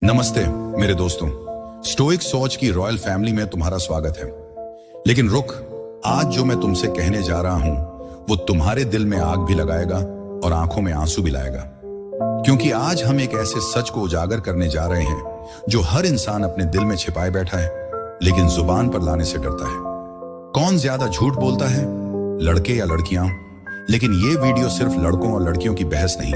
नमस्ते मेरे दोस्तों, स्टोइक सोच की रॉयल फैमिली में तुम्हारा स्वागत है। लेकिन रुक, आज जो मैं तुमसे कहने जा रहा हूं वो तुम्हारे दिल में आग भी लगाएगा और आंखों में आंसू भी लाएगा। क्योंकि आज हम एक ऐसे सच को उजागर करने जा रहे हैं जो हर इंसान अपने दिल में छिपाए बैठा है, लेकिन जुबान पर लाने से डरता है। कौन ज्यादा झूठ बोलता है, लड़के या लड़कियां? लेकिन ये वीडियो सिर्फ लड़कों और लड़कियों की बहस नहीं,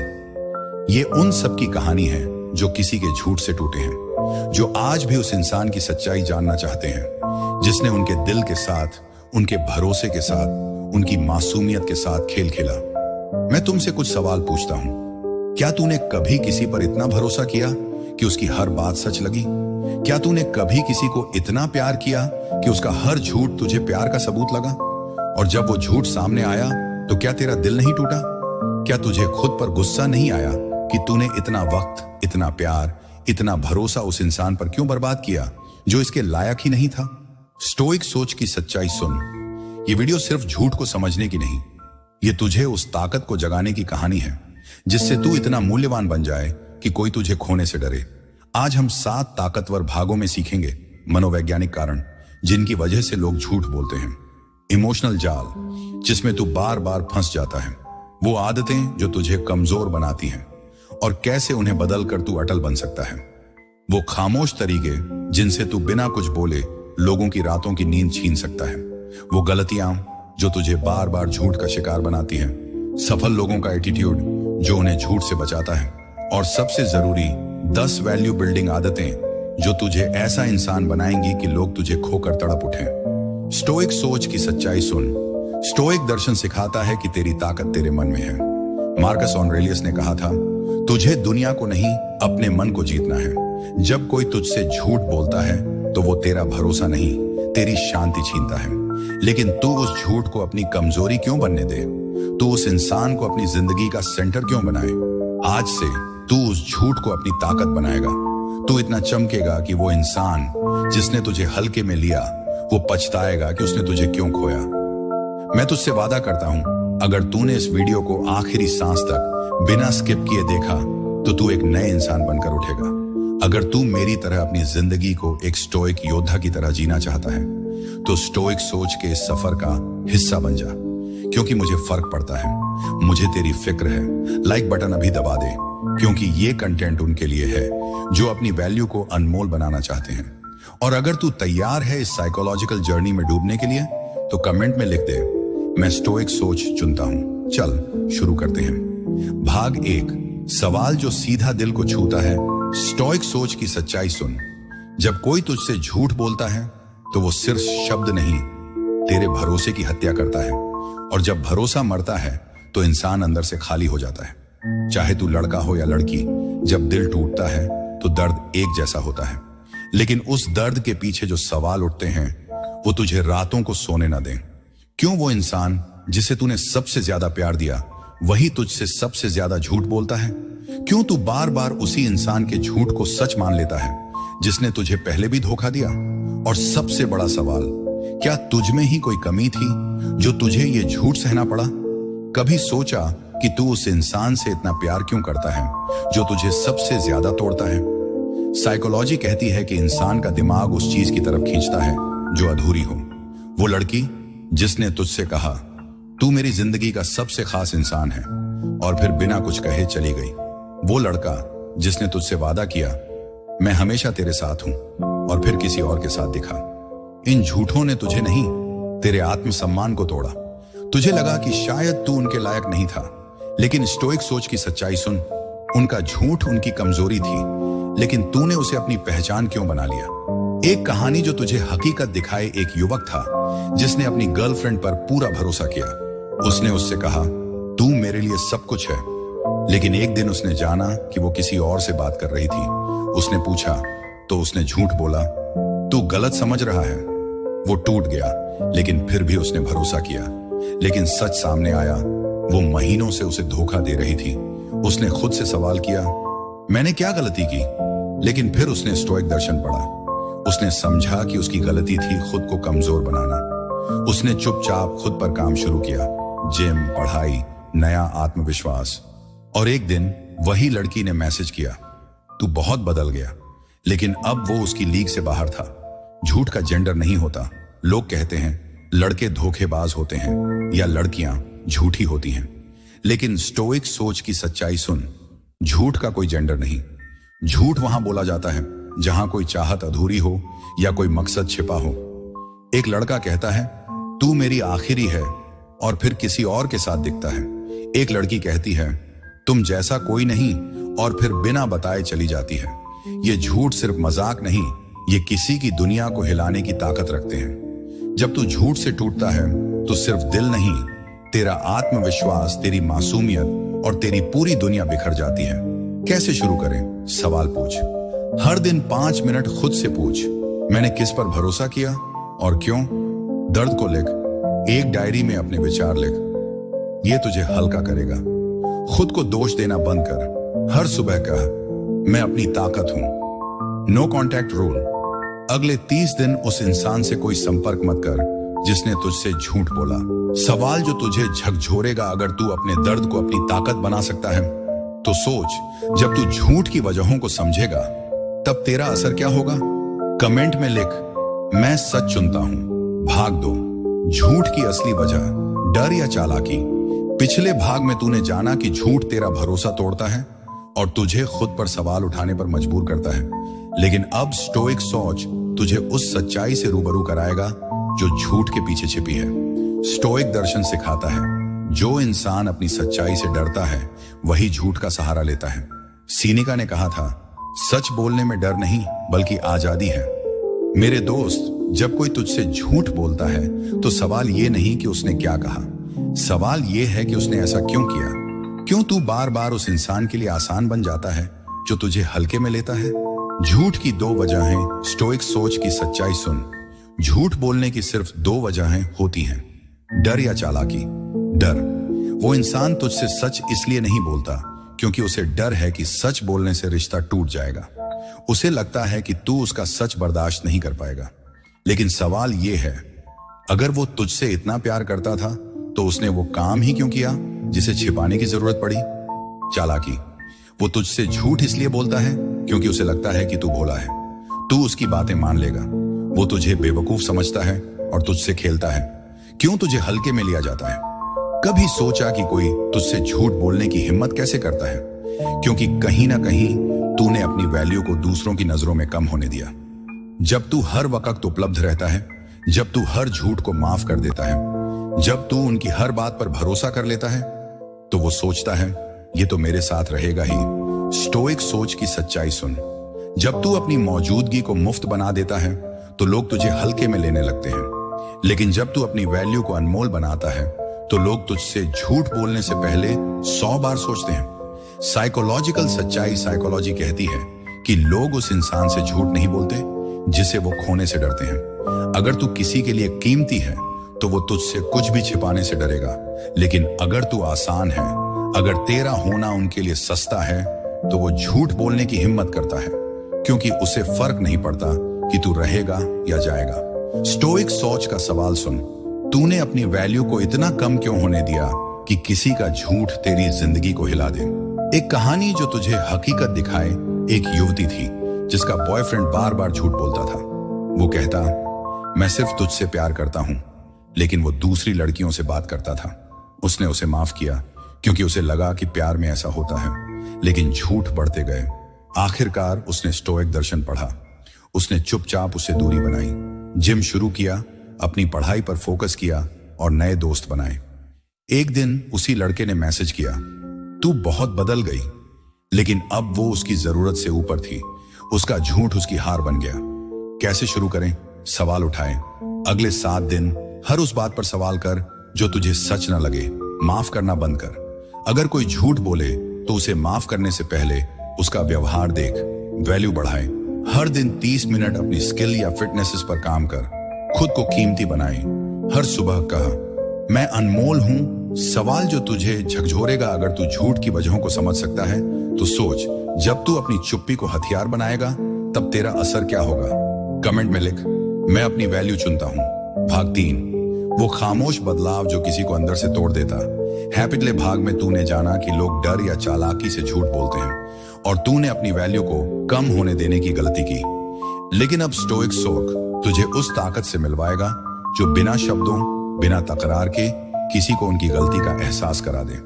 ये उन सब की कहानी है जो किसी के झूठ से टूटे हैं, जो आज भी उस इंसान की सच्चाई जानना चाहते हैं जिसने उनके दिल के साथ, उनके भरोसे के साथ, उनकी मासूमियत के साथ खेल खेला। मैं तुमसे कुछ सवाल पूछता हूं। क्या तूने कभी किसी पर इतना भरोसा किया कि उसकी हर बात सच लगी? क्या तूने कभी किसी को इतना प्यार किया कि उसका हर झूठ तुझे प्यार का सबूत लगा? और जब वो झूठ सामने आया तो क्या तेरा दिल नहीं टूटा? क्या तुझे खुद पर गुस्सा नहीं आया कि तूने इतना वक्त, इतना प्यार, इतना भरोसा उस इंसान पर क्यों बर्बाद किया जो इसके लायक ही नहीं था? स्टोइक सोच की सच्चाई सुन। ये वीडियो सिर्फ झूठ को समझने की नहीं, ये तुझे उस ताकत को जगाने की कहानी है जिससे तू इतना मूल्यवान बन जाए कि कोई तुझे खोने से डरे। आज हम 7 ताकतवर भागों में सीखेंगे मनोवैज्ञानिक कारण जिनकी वजह से लोग झूठ बोलते हैं। इमोशनल जाल, जिसमें तू बार बार फंस जाता है। वो आदतें जो तुझे कमजोर बनाती हैं और कैसे उन्हें बदल कर तू अटल बन सकता है। वो खामोश तरीके जिनसे तू बिना कुछ बोले लोगों की रातों की नींद छीन सकता है। वो गलतियां जो तुझे बार बार झूठ का शिकार बनाती हैं। सफल लोगों का एटीट्यूड जो उन्हें झूठ से बचाता है। और सबसे जरूरी 10 वैल्यू बिल्डिंग आदतें जो तुझे ऐसा इंसान बनाएंगी कि लोग तुझे खोकर तड़प उठें। स्टोइक सोच की सच्चाई सुन। स्टोइक दर्शन सिखाता है कि तेरी ताकत तेरे मन में है। मार्कस ऑरेलियस ने कहा था, तुझे दुनिया को नहीं अपने मन को जीतना है। जब कोई तुझसे झूठ बोलता है तो वो तेरा भरोसा नहीं, तेरी शांति छीनता है। लेकिन तू उस झूठ को अपनी कमजोरी क्यों बनने दे? तू उस इंसान को अपनी जिंदगी का सेंटर क्यों बनाए? आज से तू उस झूठ को अपनी ताकत बनाएगा। तू इतना चमकेगा कि वो इंसान जिसने तुझे हल्के में लिया वो पछताएगा कि उसने तुझे क्यों खोया। मैं तुझसे वादा करता हूं, अगर तूने इस वीडियो को आखिरी सांस तक बिना स्किप किए देखा तो तू एक नए इंसान बनकर उठेगा। अगर तू मेरी तरह अपनी जिंदगी को एक स्टोइक योद्धा की तरह जीना चाहता है तो स्टोइक सोच के इस सफर का हिस्सा बन जा। क्योंकि मुझे फर्क पड़ता है, मुझे तेरी फिक्र है। लाइक बटन अभी दबा दे, क्योंकि ये कंटेंट उनके लिए है जो अपनी वैल्यू को अनमोल बनाना चाहते हैं। और अगर तू तैयार है इस साइकोलॉजिकल जर्नी में डूबने के लिए तो कमेंट में लिख दे, मैं स्टोइक सोच चुनता हूं। चल शुरू करते हैं। भाग 1, सवाल जो सीधा दिल को छूता है। स्टोइक सोच की सच्चाई सुन। जब कोई तुझसे झूठ बोलता है तो वो सिर्फ शब्द नहीं, तेरे भरोसे की हत्या करता है। और जब भरोसा मरता है तो इंसान अंदर से खाली हो जाता है। चाहे तू लड़का हो या लड़की, जब दिल टूटता है तो दर्द एक जैसा होता है। लेकिन उस दर्द के पीछे जो सवाल उठते हैं वो तुझे रातों को सोने ना दें। क्यों वो इंसान जिसे तूने सबसे ज्यादा प्यार दिया वही तुझसे सबसे ज्यादा झूठ बोलता है? क्यों तू बार बार उसी इंसान के झूठ को सच मान लेता है जिसने तुझे पहले भी धोखा दिया? और सबसे बड़ा सवाल, क्या तुझ में ही कोई कमी थी जो तुझे ये झूठ सहना पड़ा? कभी सोचा कि तू उस इंसान से इतना प्यार क्यों करता है जो तुझे सबसे ज्यादा तोड़ता है? साइकोलॉजी कहती है कि इंसान का दिमाग उस चीज की तरफ खींचता है जो अधूरी हो। वो लड़की जिसने तुझसे कहा तू मेरी जिंदगी का सबसे खास इंसान है और फिर बिना कुछ कहे चली गई। वो लड़का जिसने तुझसे वादा किया मैं हमेशा तेरे साथ हूं और फिर किसी और के साथ दिखा। इन झूठों ने तुझे नहीं, तेरे आत्मसम्मान को तोड़ा। तुझे लगा कि शायद तू उनके लायक नहीं था। लेकिन स्टोइक सोच की सच्चाई सुन। उनका झूठ उनकी कमजोरी थी, लेकिन तूने उसे अपनी पहचान क्यों बना लिया? एक कहानी जो तुझे हकीकत दिखाए। एक युवक था जिसने अपनी गर्लफ्रेंड पर पूरा भरोसा किया। उसने उससे कहा तू मेरे लिए सब कुछ है। लेकिन एक दिन उसने जाना कि वो किसी और से बात कर रही थी। उसने पूछा तो उसने झूठ बोला, तू गलत समझ रहा है। वो टूट गया, लेकिन फिर भी उसने भरोसा किया। लेकिन सच सामने आया, वो महीनों से उसे धोखा दे रही थी। उसने खुद से सवाल किया, मैंने क्या गलती की? लेकिन फिर उसने स्टोइक दर्शन पढ़ा। उसने समझा कि उसकी गलती थी खुद को कमजोर बनाना। उसने चुपचाप खुद पर काम शुरू किया, जिम, पढ़ाई, नया आत्मविश्वास। और एक दिन वही लड़की ने मैसेज किया, तू बहुत बदल गया। लेकिन अब वो उसकी लीग से बाहर था। झूठ का जेंडर नहीं होता। लोग कहते हैं लड़के धोखेबाज होते हैं या लड़कियां झूठी होती हैं, लेकिन स्टोइक सोच की सच्चाई सुन। झूठ का कोई जेंडर नहीं। झूठ वहां बोला जाता है जहां कोई चाहत अधूरी हो या कोई मकसद छिपा हो। एक लड़का कहता है तू मेरी आखिरी है और फिर किसी और के साथ दिखता है। एक लड़की कहती है तुम जैसा कोई नहीं और फिर बिना बताए चली जाती है। ये झूठ सिर्फ मजाक नहीं, ये किसी की दुनिया को हिलाने की ताकत रखते हैं। जब तू झूठ से टूटता है तो सिर्फ दिल नहीं, तेरा आत्मविश्वास, तेरी मासूमियत और तेरी पूरी दुनिया बिखर जाती है। कैसे शुरू करें? सवाल पूछ। हर दिन 5 मिनट खुद से पूछ, मैंने किस पर भरोसा किया और क्यों? दर्द को लिख, एक डायरी में अपने विचार लिख। ये तुझे हल्का करेगा। खुद को दोष देना बंद कर। हर सुबह कह मैं अपनी ताकत हूं। No contact rule. अगले 30 दिन उस इंसान से कोई संपर्क मत कर जिसने तुझसे झूठ बोला। सवाल जो तुझे झकझोरेगा, अगर तू अपने दर्द को अपनी ताकत बना सकता है तो सोच, जब तू झूठ की वजहों को समझेगा तब तेरा असर क्या होगा? कमेंट में लिख मैं सच चुनता हूं। भाग 2, झूठ की असली वजह, डर या चालाकी। पिछले भाग में तूने जाना कि झूठ तेरा भरोसा तोड़ता है और तुझे खुद पर सवाल उठाने पर मजबूर करता है। लेकिन अब स्टोइक सोच तुझे उस सच्चाई से रूबरू कराएगा जो झूठ के पीछे छिपी है। स्टोइक दर्शन सिखाता है जो इंसान अपनी सच्चाई से डरता है वही झूठ का सहारा लेता है। सीनेका ने कहा था सच बोलने में डर नहीं बल्कि आजादी है। मेरे दोस्त, जब कोई तुझसे झूठ बोलता है तो सवाल ये नहीं कि उसने क्या कहा, सवाल ये है कि उसने ऐसा क्यों किया। क्यों तू बार बार उस इंसान के लिए आसान बन जाता है जो तुझे हल्के में लेता है? झूठ की 2 वजहें। स्टोइक सोच की सच्चाई सुन। झूठ बोलने की सिर्फ 2 वजहें होती हैं, डर या चालाकी। डर, वो इंसान तुझसे सच इसलिए नहीं बोलता क्योंकि उसे डर है कि सच बोलने से रिश्ता टूट जाएगा। उसे लगता है कि तू उसका सच बर्दाश्त नहीं कर पाएगा। लेकिन सवाल यह है, अगर वो तुझसे इतना प्यार करता था तो उसने वो काम ही क्यों किया जिसे छिपाने की जरूरत पड़ी? चालाकी, वो तुझसे झूठ इसलिए बोलता है क्योंकि उसे लगता है कि तू भोला है, तू उसकी बातें मान लेगा। वो तुझे बेवकूफ समझता है और तुझसे खेलता है। क्यों तुझे हल्के में लिया जाता है? कभी सोचा कि कोई तुझसे झूठ बोलने की हिम्मत कैसे करता है? क्योंकि कहीं ना कहीं तूने अपनी वैल्यू को दूसरों की नजरों में कम होने दिया। जब तू हर वक्त उपलब्ध रहता है, जब तू हर झूठ को माफ कर देता है, जब तू उनकी हर बात पर भरोसा कर लेता है, तो वो सोचता है ये तो मेरे साथ रहेगा ही। स्टोइक सोच की सच्चाई सुन। जब तू अपनी मौजूदगी को मुफ्त बना देता है तो लोग तुझे हल्के में लेने लगते हैं, लेकिन जब तू अपनी वैल्यू को अनमोल बनाता है तो लोग तुझसे झूठ बोलने से पहले 100 बार सोचते हैं। साइकोलॉजिकल सच्चाई, साइकोलॉजी कहती है कि लोग उस इंसान से झूठ नहीं बोलते जिसे वो खोने से डरते हैं। अगर तू किसी के लिए कीमती है तो वो तुझसे कुछ भी छिपाने से डरेगा, लेकिन अगर तू आसान है, अगर तेरा होना उनके लिए सस्ता है, तो वो झूठ बोलने की हिम्मत करता है क्योंकि उसे फर्क नहीं पड़ता कि तू रहेगा या जाएगा। स्टोइक सोच का सवाल सुन। तूने अपनी वैल्यू को इतना कम क्यों होने दिया कि किसी का झूठ तेरी जिंदगी को हिला दे? एक कहानी जो तुझे हकीकत दिखाए। एक युवती थी जिसका बॉयफ्रेंड बार बार झूठ बोलता था। वो कहता मैं सिर्फ तुझसे प्यार करता हूं, लेकिन वो दूसरी लड़कियों से बात करता था। उसने उसे माफ किया क्योंकि उसे लगा कि प्यार में ऐसा होता है, लेकिन झूठ बढ़ते गए। आखिरकार उसने स्टोइक दर्शन पढ़ा। उसने चुपचाप उससे दूरी बनाई, जिम शुरू किया, अपनी पढ़ाई पर फोकस किया और नए दोस्त बनाए। एक दिन उसी लड़के ने मैसेज किया, तू बहुत बदल गई। लेकिन अब वो उसकी जरूरत से ऊपर थी। उसका झूठ उसकी हार बन गया। कैसे शुरू करें? सवाल उठाएं। अगले 7 दिन हर उस बात पर सवाल कर जो तुझे सच न लगे। माफ करना बंद कर। अगर कोई झूठ बोले तो उसे माफ करने से पहले उसका व्यवहार देख। वैल्यू बढ़ाए। हर दिन 30 मिनट अपनी स्किल या फिटनेस पर काम कर। खुद को कीमती बनाए। हर सुबह कह मैं अनमोल हूं। सवाल जो तुझे झकझोरेगा, अगर तू झूठ की वजहों को समझ सकता है तो सोच, जब तू अपनी चुप्पी को हथियार बनाएगा तब तेरा असर क्या होगा? कमेंट में लिख मैं अपनी वैल्यू चुनता हूं। भाग 3, वो खामोश बदलाव जो किसी को अंदर से तोड़ देता है। पिछले भाग में तूने जाना कि लोग डर या चालाकी से झूठ बोलते हैं। और तूने अपनी वैल्यू को कम होने देने की गलती की। लेकिन अब स्टोइक सोच तुझे उस ताकत से मिलवाएगा जो बिना शब्दों, बिना तकरार के किसी को उनकी गलती का एहसास करा दे।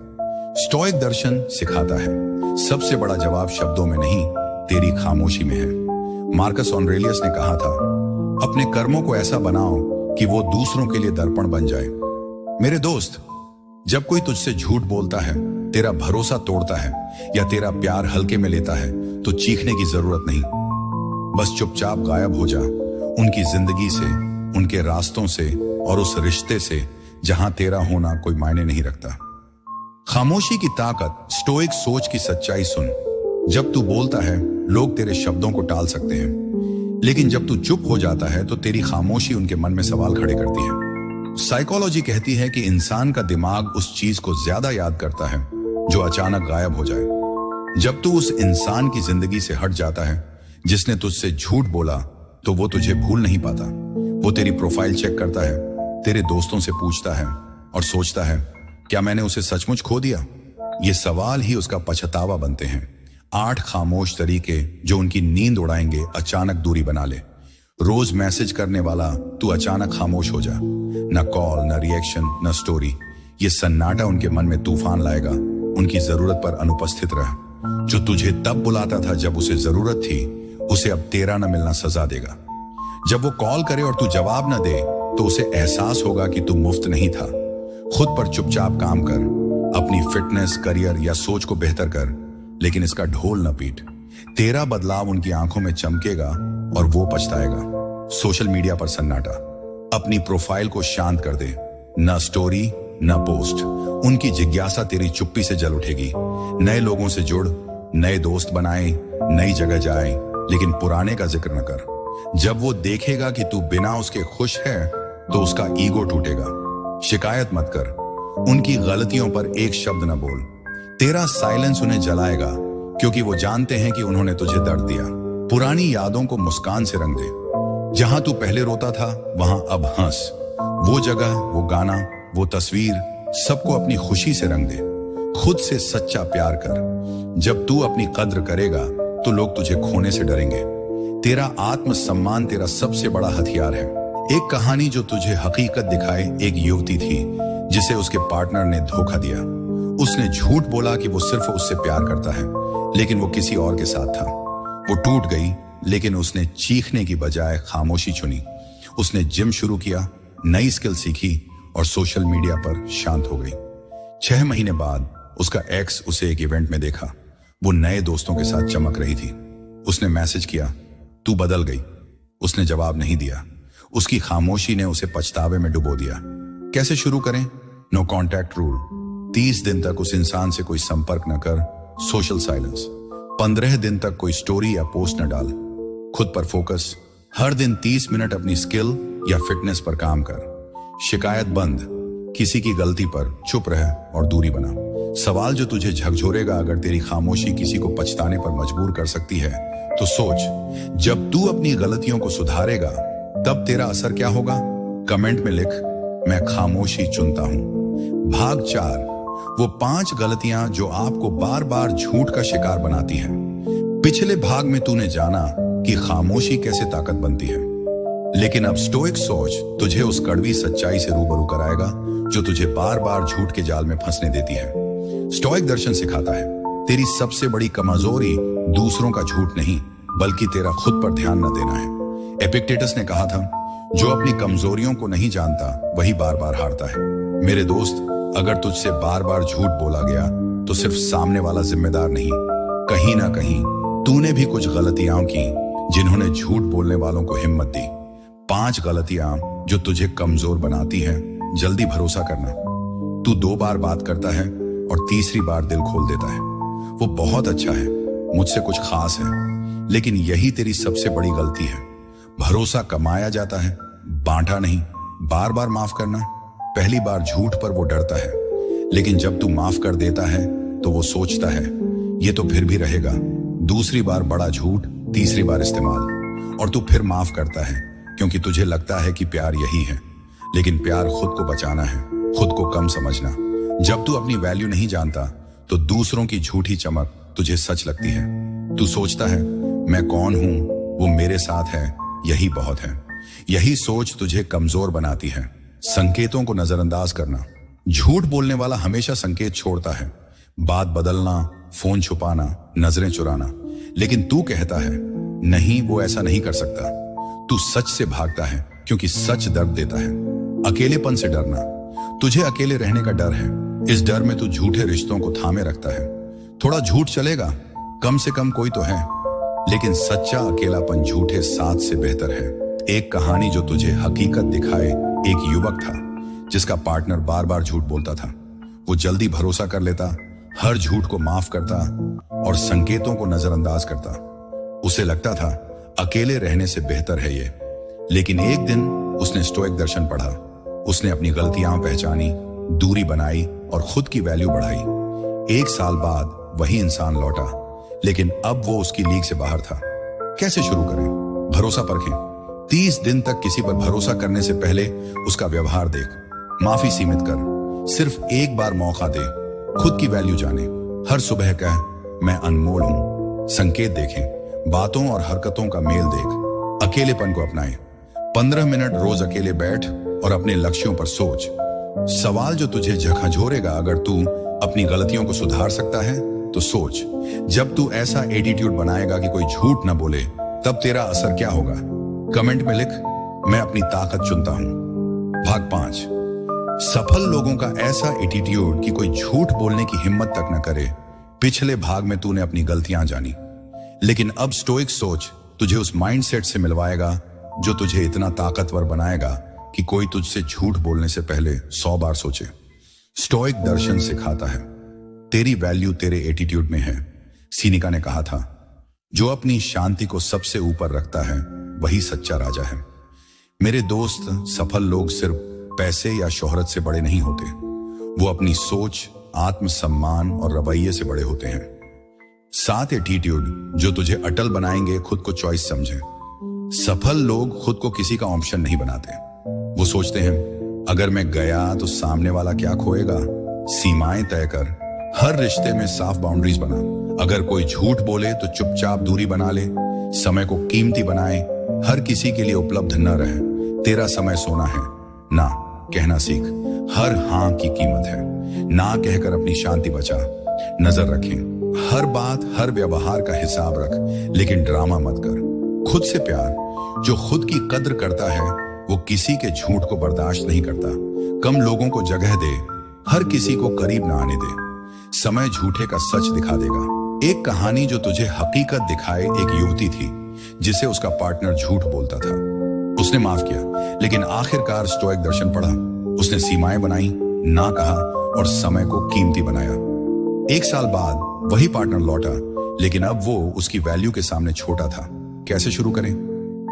स्टोइक दर्शन सिखाता है सबसे बड़ा जवाब शब्दों में नहीं, तेरी खामोशी में है। मार्कस ऑरेलियस ने कहा था, अपने कर्मों को ऐसा बनाओ कि वो दूसरों के लिए दर्पण बन जाए। मेरे दोस्त, जब कोई तुझसे झूठ बोलता है, तेरा भरोसा तोड़ता है या तेरा प्यार हल्के में लेता है, तो चीखने की जरूरत नहीं। बस चुपचाप गायब हो जा उनकी जिंदगी से, उनके रास्तों से और उस रिश्ते से जहां तेरा होना कोई मायने नहीं रखता। खामोशी की ताकत, स्टोइक सोच की सच्चाई सुन। जब तू बोलता है, लोग तेरे शब्दों को टाल सकते हैं, लेकिन जब तू चुप हो जाता है तो तेरी खामोशी उनके मन में सवाल खड़े करती है। साइकोलॉजी कहती है कि इंसान का दिमाग उस चीज को ज्यादा याद करता है जो अचानक गायब हो जाए। जब तू उस इंसान की जिंदगी से हट जाता है जिसने तुझसे झूठ बोला, तो वो तुझे भूल नहीं पाता। वो तेरी प्रोफाइल चेक करता है, तेरे दोस्तों से पूछता है और सोचता है, क्या मैंने उसे सचमुच खो दिया? ये सवाल ही उसका पछतावा बनते हैं। 8 खामोश तरीके जो उनकी नींद उड़ाएंगे अचानक दूरी बना ले। रोज मैसेज करने वाला तू अचानक खामोश हो जा। न कॉल, न रिएक्शन, न स्टोरी। ये सन्नाटा उनके मन में तूफान लाएगा। उनकी जरूरत पर अनुपस्थित रह। जो तुझे तब बुलाता था जब उसे जरूरत थी, उसे अब तेरा न मिलना सजा देगा। जब वो कॉल करे और तू जवाब न दे, तो उसे एहसास होगा कि तू मुफ्त नहीं था। खुद पर चुपचाप काम कर, अपनी फिटनेस, करियर या सोच को बेहतर कर, लेकिन इसका ढोल न पीट। तेरा बदलाव उनकी आंखों में चमकेगा और वो पछताएगा। सोशल मीडिया पर सन्नाटा। अपनी प्रोफाइल को शांत कर दे। न स्टोरी, न पोस्ट। उनकी जिज्ञासा तेरी चुप्पी से जल उठेगी। नए लोगों से जुड़, नए दोस्त बनाए, नई जगह जाए, लेकिन पुराने का जिक्र न कर। जब वो देखेगा कि तू बिना उसके खुश है, तो उसका ईगो टूटेगा। शिकायत मत कर, उनकी गलतियों पर एक शब्द न बोल। तेरा साइलेंस उन्हें जलाएगा, क्योंकि वो जानते हैं कि उन्होंने तुझे दर्द दिया। पुरानी यादों को मुस्कान से रंग दे। जहां तू पहले रोता था, वहां अब हंस। वो जगह, वो गाना, वो तस्वीर, सबको अपनी खुशी से रंग दे। खुद से सच्चा प्यार कर। जब तू अपनी कद्र करेगा, तो लोग तुझे खोने से डरेंगे। तेरा आत्मसम्मान तेरा सबसे बड़ा हथियार है। एक कहानी जो तुझे हकीकत दिखाए। एक युवती थी जिसे उसके पार्टनर ने धोखा दिया। उसने झूठ बोला कि वो सिर्फ उससे प्यार करता है, लेकिन वो किसी और के साथ था। वो टूट गई, लेकिन उसने चीखने की बजाय खामोशी चुनी। उसने जिम शुरू किया, नई स्किल सीखी और सोशल मीडिया पर शांत हो गई। 6 महीने बाद उसका एक्स उसे एक इवेंट में देखा। वो नए दोस्तों के साथ चमक रही थी। उसने मैसेज किया, तू बदल गई। उसने जवाब नहीं दिया। उसकी खामोशी ने उसे पछतावे में डुबो दिया। कैसे शुरू करें? No contact rule. 30 दिन तक उस इंसान से कोई संपर्क न कर। Social silence. 15 दिन तक कोई स्टोरी या पोस्ट न डाल। खुद पर फोकस। हर दिन 30 मिनट अपनी स्किल या फिटनेस पर काम कर। शिकायत बंद। किसी की गलती पर चुप रह और दूरी बना। सवाल जो तुझे झकझोरेगा, अगर तेरी खामोशी किसी को पछताने पर मजबूर कर सकती है, तो सोच, जब तू अपनी गलतियों को सुधारेगा, तब तेरा असर क्या होगा? कमेंट में लिख, मैं खामोशी चुनता हूं। भाग 4, वो 5 गलतियां जो आपको बार बार झूठ का शिकार बनाती हैं। पिछले भाग में तूने जाना कि खामोशी कैसे ताकत बनती है, लेकिन अब स्टोइक सोच तुझे उस कड़वी सच्चाई से रूबरू कराएगा जो तुझे बार बार झूठ के जाल में फंसने देती है। स्टोइक दर्शन सिखाता है, तेरी सबसे बड़ी कमजोरी दूसरों का झूठ नहीं, बल्कि तेरा खुद पर ध्यान न देना है। एपिक्टेटस ने कहा था, जो अपनी कमजोरियों को नहीं जानता, वही बार बार हारता है। मेरे दोस्त, अगर तुझसे बार बार झूठ बोला गया, तो सिर्फ सामने वाला जिम्मेदार नहीं, कहीं ना कहीं तूने भी कुछ गलतियां की जिन्होंने झूठ बोलने वालों को हिम्मत दी। 5 गलतियां जो तुझे कमजोर बनाती हैं। जल्दी भरोसा करना। तू 2 बार बात करता है और तीसरी बार दिल खोल देता है। वो बहुत अच्छा है, मुझसे कुछ खास है, लेकिन यही तेरी सबसे बड़ी गलती है। भरोसा कमाया जाता है, बांटा नहीं। बार बार माफ करना। पहली बार झूठ पर वो डरता है, लेकिन जब तू माफ कर देता है तो वो सोचता है, ये तो फिर भी रहेगा। दूसरी बार बड़ा झूठ, तीसरी बार इस्तेमाल, और तू फिर माफ करता है, क्योंकि तुझे लगता है कि प्यार यही है। लेकिन प्यार खुद को बचाना है, खुद को कम समझना। जब तू अपनी वैल्यू नहीं जानता, तो दूसरों की झूठी चमक तुझे सच लगती है। तू सोचता है मैं कौन हूं, वो मेरे साथ है, यही बहुत है। यही सोच तुझे कमजोर बनाती है। संकेतों को नजरअंदाज करना। झूठ बोलने वाला हमेशा संकेत छोड़ता है, बात बदलना, फोन छुपाना, नजरें चुराना। लेकिन तू कहता है नहीं, वो ऐसा नहीं कर सकता। तू सच से भागता है क्योंकि सच दर्द देता है। अकेलेपन से डरना। तुझे अकेले रहने का डर है। इस डर में तू झूठे रिश्तों को थामे रखता है। थोड़ा झूठ चलेगा, कम से कम कोई तो है। लेकिन सच्चा अकेलापन झूठे साथ से बेहतर है। एक कहानी जो तुझे हकीकत दिखाए। एक युवक था जिसका पार्टनर बार बार झूठ बोलता था। वो जल्दी भरोसा कर लेता, हर झूठ को माफ करता और संकेतों को नजरअंदाज करता। उसे लगता था अकेले रहने से बेहतर है ये। लेकिन एक दिन उसने स्टोइक दर्शन पढ़ा। उसने अपनी गलतियां पहचानी, दूरी बनाई और खुद की वैल्यू बढ़ाई। 1 साल बाद वही इंसान लौटा, लेकिन अब वो उसकी लीग से बाहर था। कैसे शुरू करें? भरोसा परखें। 30 दिन तक किसी पर भरोसा करने से पहले उसका व्यवहार देख। माफी सीमित कर, सिर्फ एक बार मौका दे। खुद की वैल्यू जाने। हर सुबह कह मैं अनमोल हूं। संकेत देखें, बातों और हरकतों का मेल देख। अकेलेपन को अपनाएं। 15 मिनट रोज अकेले बैठ और अपने लक्ष्यों पर सोच। सवाल जो तुझे झकझोरेगा, अगर तू अपनी गलतियों को सुधार सकता है तो सोच। जब तू ऐसा एटीट्यूड बनाएगा कि कोई झूठ न बोले, तब तेरा असर क्या होगा? कमेंट में लिख, मैं अपनी ताकत चुनता हूं। भाग 5। सफल लोगों का ऐसा एटीट्यूड कि कोई झूठ बोलने की हिम्मत तक न करे। पिछले भाग में तूने अपनी गलतियां जानी, लेकिन अब स्टोइक सोच तुझे उस माइंडसेट से मिलवाएगा जो तुझे इतना ताकतवर बनाएगा कि कोई तुझसे झूठ बोलने से पहले 100 बार सोचे। स्टोइक दर्शन सिखाता है तेरी वैल्यू तेरे एटीट्यूड में है। सीनिका ने कहा था, जो अपनी शांति को सबसे ऊपर रखता है वही सच्चा राजा है। मेरे दोस्त, सफल लोग सिर्फ पैसे या शोहरत से बड़े नहीं होते। वो अपनी सोच, आत्मसम्मान और रवैये से बड़े होते हैं। 7 एटीट्यूड जो तुझे अटल बनाएंगे। खुद को चॉइस समझे। सफल लोग खुद को किसी का ऑप्शन नहीं बनाते। वो सोचते हैं अगर मैं गया तो सामने वाला क्या खोएगा। सीमाएं तय कर। हर रिश्ते में साफ बाउंड्रीज बना। अगर कोई झूठ बोले तो चुपचाप दूरी बना ले। समय को कीमती बनाए। हर किसी के लिए उपलब्ध न रहे। तेरा समय सोना है, ना कहना सीख। हर हां की कीमत है। ना कहकर अपनी शांति बचा। नजर रखें, हर बात, हर व्यवहार का हिसाब रख, लेकिन ड्रामा मत कर। खुद से प्यार। जो खुद की कद्र करता है वो किसी के झूठ को बर्दाश्त नहीं करता। कम लोगों को जगह दे, हर किसी को करीब ना आने दे। समय झूठे का सच दिखा देगा। एक कहानी जो तुझे हकीकत दिखाए। एक युवती थी जिसे उसका पार्टनर झूठ बोलता था। उसने माफ किया, लेकिन आखिरकार स्टोइक दर्शन पढ़ा। उसने सीमाएं बनाई, ना कहा और समय को कीमती बनाया। 1 साल बाद वही पार्टनर लौटा, लेकिन अब वो उसकी वैल्यू के सामने छोटा था। कैसे शुरू करें?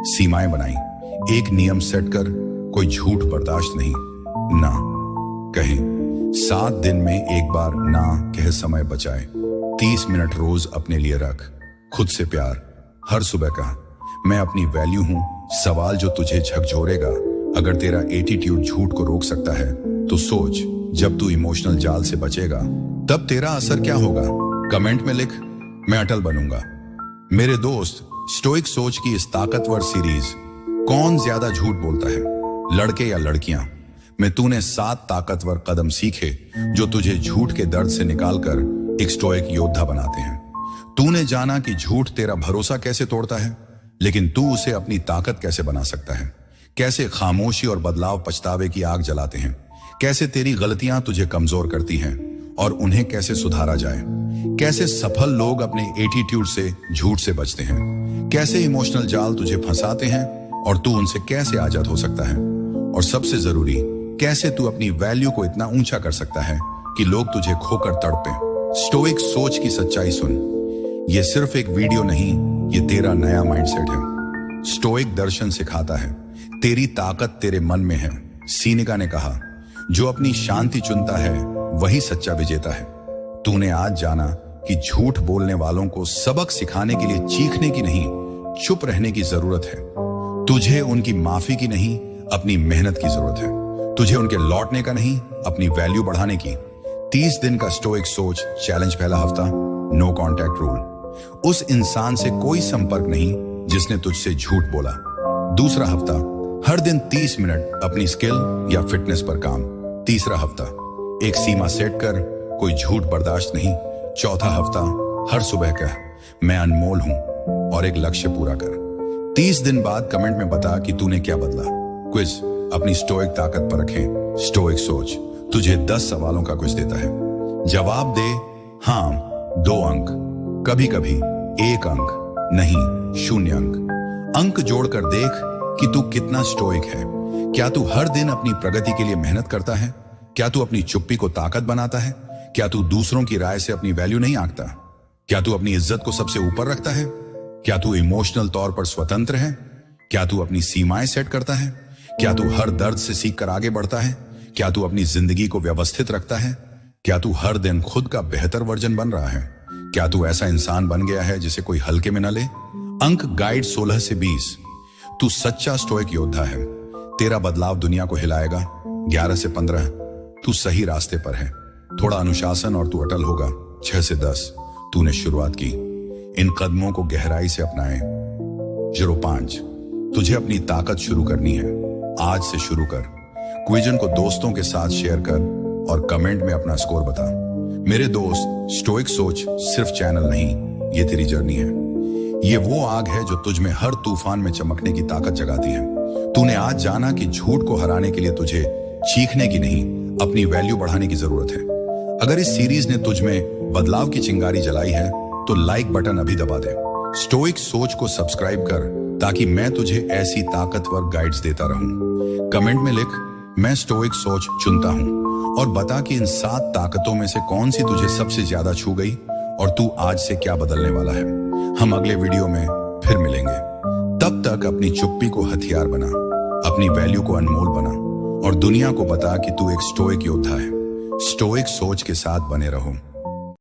सीमाएं बनाई। एक नियम सेट कर, कोई झूठ बर्दाश्त नहीं। ना कहें। 7 दिन में एक बार ना कह समय बचाए। 30 मिनट रोज अपने लिए रख। खुद से प्यार। हर सुबह कहा मैं अपनी वैल्यू हूं। सवाल जो तुझे झकझोरेगा, अगर तेरा एटीट्यूड झूठ को रोक सकता है तो सोच, जब तू इमोशनल जाल से बचेगा तब तेरा असर क्या होगा? कमेंट में लिख, मैं अटल बनूंगा। मेरे दोस्त, स्टोइक सोच की इस ताकतवर सीरीज कौन ज्यादा झूठ बोलता है, लड़के या लड़कियां, में तूने 7 ताकतवर कदम सीखे जो तुझे झूठ के दर्द से निकालकर एक स्टोइक योद्धा बनाते हैं। तूने जाना कि झूठ तेरा भरोसा कैसे तोड़ता है, लेकिन तू उसे अपनी ताकत कैसे बना सकता है। कैसे खामोशी और बदलाव पछतावे की आग जलाते हैं। कैसे तेरी गलतियां तुझे कमजोर करती हैं और उन्हें कैसे सुधारा जाए। कैसे सफल लोग अपने एटीट्यूड से, झूठ से बचते हैं। कैसे इमोशनल जाल तुझे फंसाते हैं और तू उनसे कैसे आजाद हो सकता है। और सबसे जरूरी, कैसे तू अपनी वैल्यू को इतना ऊंचा कर सकता है कि लोग तुझे खोकर तड़पें। स्टोइक सोच की सच्चाई सुन। ये सिर्फ एक वीडियो नहीं, ये तेरा नया माइंडसेट है। स्टोइक दर्शन सिखाता है तेरी ताकत तेरे मन में है। सीनिका ने कहा, जो अपनी शांति चुनता है वही सच्चा विजेता है। तूने आज जाना कि झूठ बोलने वालों को सबक सिखाने के लिए चीखने की नहीं, चुप रहने की जरूरत है। तुझे उनकी माफी की नहीं, अपनी मेहनत की जरूरत है। तुझे उनके लौटने का नहीं, अपनी वैल्यू बढ़ाने की। 30 दिन का स्टोइक सोच चैलेंज। पहला हफ्ता नो कॉन्टैक्ट रूल, उस इंसान से कोई संपर्क नहीं जिसने तुझसे झूठ बोला। दूसरा हफ्ता, हर दिन 30 मिनट अपनी स्किल या फिटनेस पर काम। तीसरा हफ्ता, एक सीमा सेट कर, कोई झूठ बर्दाश्त नहीं। चौथा हफ्ता, हर सुबह कह मैं अनमोल हूं और एक लक्ष्य पूरा कर। 30 दिन बाद कमेंट में बता कि तूने क्या बदला। क्विज अपनी स्टोइक ताकत पर रखें। स्टोइक सोच तुझे 10 सवालों का क्विज देता है। जवाब दे हाँ 2 अंक, कभी कभी 1 अंक, नहीं 0 अंक। अंक जोड़कर देख कि तू कितना स्टोइक है। क्या तू हर दिन अपनी प्रगति के लिए मेहनत करता है? क्या तू अपनी चुप्पी को ताकत बनाता है? क्या तू दूसरों की राय से अपनी वैल्यू नहीं आंकता? क्या तू अपनी इज्जत को सबसे ऊपर रखता है? क्या तू इमोशनल तौर पर स्वतंत्र है? क्या तू अपनी सीमाएं सेट करता है? क्या तू हर दर्द से सीख कर आगे बढ़ता है? क्या तू अपनी जिंदगी को व्यवस्थित रखता है? क्या तू हर दिन खुद का बेहतर वर्जन बन रहा है? क्या तू ऐसा इंसान बन गया है जिसे कोई हल्के में न ले? अंक गाइड 16 से 20। तू सच्चा स्टोइक योद्धा है। तेरा बदलाव दुनिया को हिलाएगा। 11 से 15, तू सही रास्ते पर है। थोड़ा अनुशासन और तू अटल होगा। 6 से 10, तूने शुरुआत की, इन कदमों को गहराई से अपनाए। 05, तुझे अपनी ताकत शुरू करनी है। आज से शुरू कर। क्विजन को दोस्तों के साथ शेयर कर और कमेंट में अपना स्कोर बता। मेरे दोस्त, स्टोइक सोच सिर्फ चैनल नहीं, ये तेरी जर्नी है। ये वो आग है जो तुझ में हर तूफान में चमकने की ताकत जगाती है। तूने आज जाना कि झूठ को हराने के लिए तुझे चीखने की नहीं, अपनी वैल्यू बढ़ाने की जरूरत है। अगर इस सीरीज ने तुझ में बदलाव की चिंगारी जलाई है तो लाइक बटन अभी दबा दे। स्टोइक सोच को सब्सक्राइब कर ताकि मैं तुझे ऐसी ताकतवर गाइड्स देता रहूं। कमेंट में लिख मैं स्टोइक सोच चुनता हूं और बता कि इन 7 ताकतों में से कौन सी तुझे सबसे ज्यादा छू गई और तू आज से क्या बदलने वाला है। हम अगले वीडियो में फिर मिलेंगे। तब तक अपनी चुप्पी को हथियार बना, अपनी वैल्यू को अनमोल बना और दुनिया को बता कि तू एक स्टोइक योद्धा है। स्टोइक सोच के साथ बने रहो।